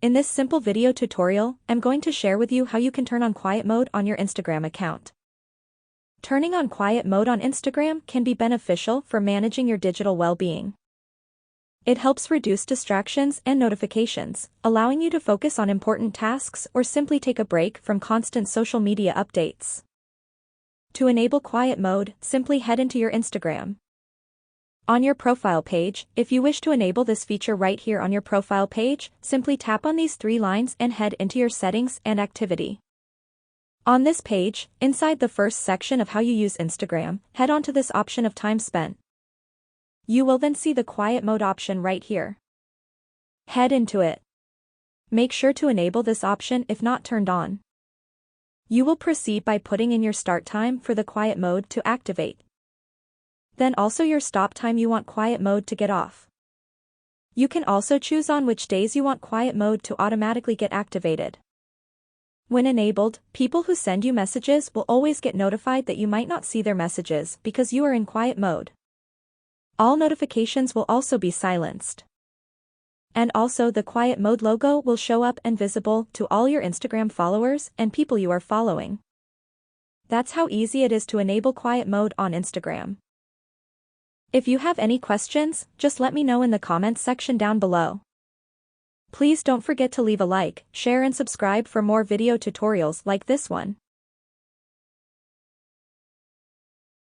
In this simple video tutorial, I'm going to share with you how you can turn on quiet mode on your Instagram account. Turning on quiet mode on Instagram can be beneficial for managing your digital well-being. It helps reduce distractions and notifications, allowing you to focus on important tasks or simply take a break from constant social media updates. To enable quiet mode, simply head into your Instagram. On your profile page, if you wish to enable this feature right here on your profile page, simply tap on these three lines and head into your settings and activity. On this page, inside the first section of how you use Instagram, head on to this option of time spent. You will then see the quiet mode option right here. Head into it. Make sure to enable this option if not turned on. You will proceed by putting in your start time for the quiet mode to activate. Then also your stop time you want quiet mode to get off. You can also choose on which days you want quiet mode to automatically get activated. When enabled, people who send you messages will always get notified that you might not see their messages because you are in quiet mode. All notifications will also be silenced. And also the quiet mode logo will show up and visible to all your Instagram followers and people you are following. That's how easy it is to enable quiet mode on Instagram. If you have any questions, just let me know in the comments section down below. Please don't forget to leave a like, share and subscribe for more video tutorials like this one.